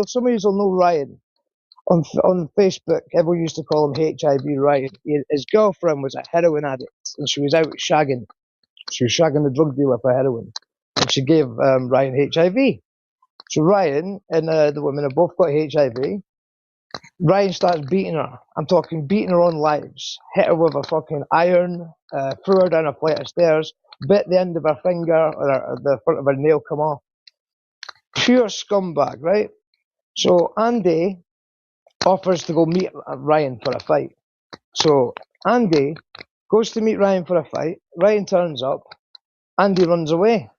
some of you will know Ryan on Facebook. Everyone used to call him HIV Ryan. His girlfriend was a heroin addict, and she was out shagging. She was shagging the drug dealer for heroin, and she gave Ryan HIV. So Ryan and the woman have both got HIV. Ryan starts beating her. I'm talking beating her on lives. Hit her with a fucking iron, threw her down a flight of stairs, bit the end of her finger, or the front of her nail come off. Pure scumbag, right? So Andy offers to go meet Ryan for a fight. So Andy goes to meet Ryan for a fight. Ryan turns up. Andy runs away.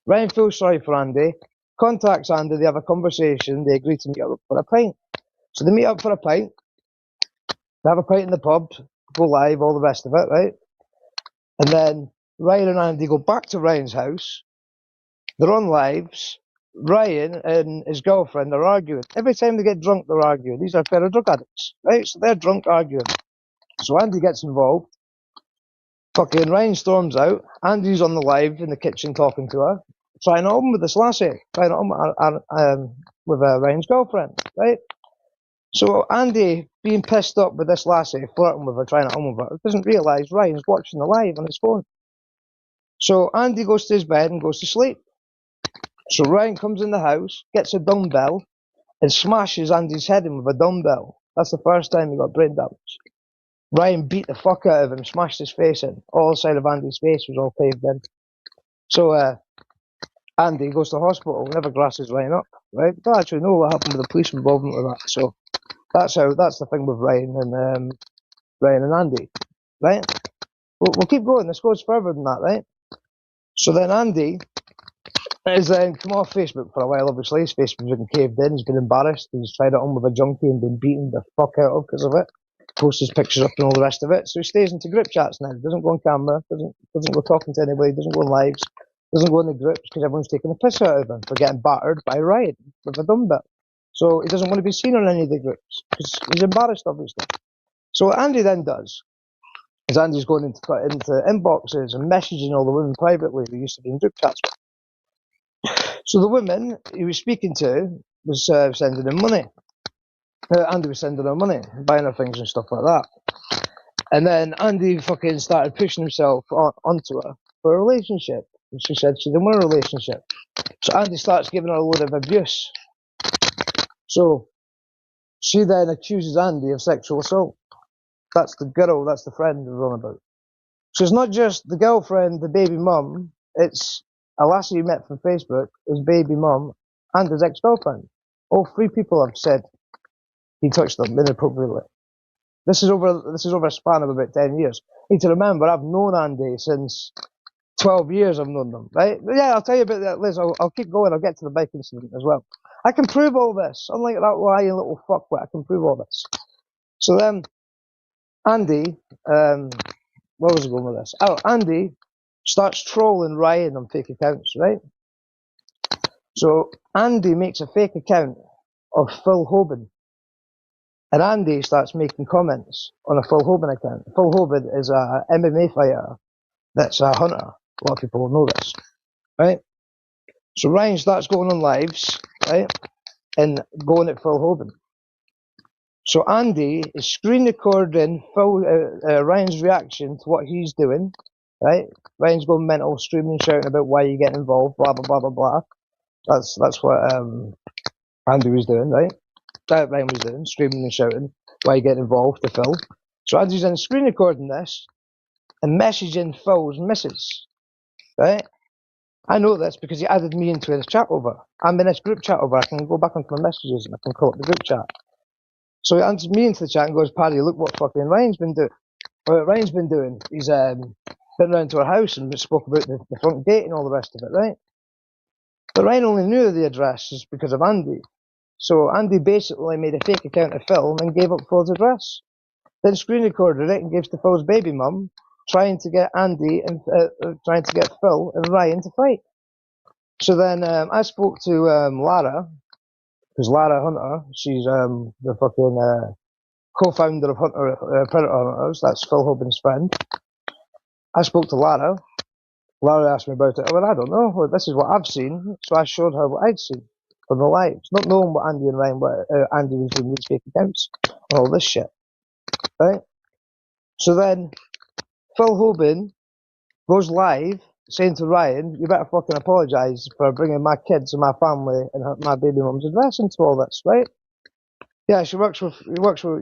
Ryan feels sorry for Andy, contacts Andy, they have a conversation, they agree to meet up for a pint. So they meet up for a pint, they have a pint in the pub, go live, all the rest of it, right? And then Ryan and Andy go back to Ryan's house, they're on lives, Ryan and his girlfriend are arguing. Every time they get drunk, they're arguing. These are fellow drug addicts, right? So they're drunk arguing. So Andy gets involved. Fucking Ryan storms out. Andy's on the live in the kitchen talking to her, trying it on with this lassie, trying it on with Ryan's girlfriend, right? So Andy, being pissed up with this lassie, flirting with her, trying it on with her, doesn't realise Ryan's watching the live on his phone. So Andy goes to his bed and goes to sleep. So Ryan comes in the house, gets a dumbbell, and smashes Andy's head in with a dumbbell. That's the first time he got brain damage. Ryan beat the fuck out of him, smashed his face in. All the side of Andy's face was all paved in. So Andy goes to hospital, never grasses Ryan up, right? Don't actually know what happened with the police involvement with that. So that's the thing with Ryan and Andy, right? We'll keep going. This goes further than that, right? So then Andy has come off Facebook for a while. Obviously, his Facebook's been caved in. He's been embarrassed. He's tried it on with a junkie and been beaten the fuck out of because of it. Posts his pictures up and all the rest of it. So he stays into group chats now. Doesn't go on camera. Doesn't go talking to anybody. Doesn't go on lives. Doesn't go in the groups because everyone's taking the piss out of him for getting battered by Ryan with a dumbbell. So he doesn't want to be seen on any of the groups because he's embarrassed, obviously. So what Andy then does is Andy's going into inboxes and messaging all the women privately who used to be in group chats. So the women he was speaking to was sending him money. Andy was sending her money, buying her things and stuff like that. And then Andy fucking started pushing himself onto her for a relationship. And she said she didn't want a relationship. So Andy starts giving her a load of abuse. So she then accuses Andy of sexual assault. That's the girl, that's the friend we're on about. So it's not just the girlfriend, the baby mum, it's a lassie he met from Facebook, his baby mum, and his ex-girlfriend. All three people have said he touched them inappropriately. This is over a span of about 10 years. You need to remember, I've known Andy since 12 years. I've known them, right? But yeah, I'll tell you about that, Liz. I'll keep going. I'll get to the bike incident as well. I can prove all this. Unlike that lying little fuckwit, I can prove all this. So then, Andy, where was I going with this? Oh, Andy starts trolling Ryan on fake accounts, right? So Andy makes a fake account of Phil Hoban. And Andy starts making comments on a Phil Hoban account. Phil Hoban is a MMA fighter that's a hunter. A lot of people will know this, right? So Ryan starts going on lives, right, and going at Phil Hoban. So Andy is screen recording Ryan's reaction to what he's doing, right? Ryan's going mental, screaming, shouting about why you get involved, blah blah blah blah blah. That's what Andy was doing, right? That Ryan was doing, screaming and shouting why you get involved to Phil. So Andy's then screen recording this and messaging Phil's missus, right? I know this because he added me into his chat over. I'm in this group chat over. I can go back onto my messages and I can call up the group chat. So he adds me into the chat and goes, Paddy, look what fucking Ryan's been doing. What Ryan's been doing, he's been round to our house and spoke about the front gate and all the rest of it, right? But Ryan only knew the address just because of Andy. So Andy basically made a fake account of Phil and gave up Phil's address. Then screen recorded it and gave to Phil's baby mum, trying to get Andy and trying to get Phil and Ryan to fight. So then I spoke to Lara, because Lara Hunter, she's the fucking co-founder of Predator Hunters. That's Phil Hoban's friend. I spoke to Lara. Lara asked me about it. I went, I don't know. Well, this is what I've seen. So I showed her what I'd seen. from the lives, not knowing what Andy and Ryan, what Andy was doing with his fake accounts and all this shit, right? So then Phil Hoban goes live saying to Ryan, "You better fucking apologise for bringing my kids and my family and my baby mum's address into all this," right? Yeah, she works with.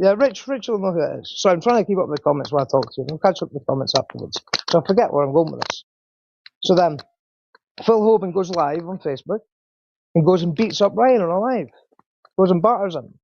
Yeah, Rich will know who it is. So I'm trying to keep up with the comments when I talk to you. I'll catch up with the comments afterwards. So I forget where I'm going with this. So then Phil Hoban goes live on Facebook and goes and beats up Ryan on a live. Goes and batters him.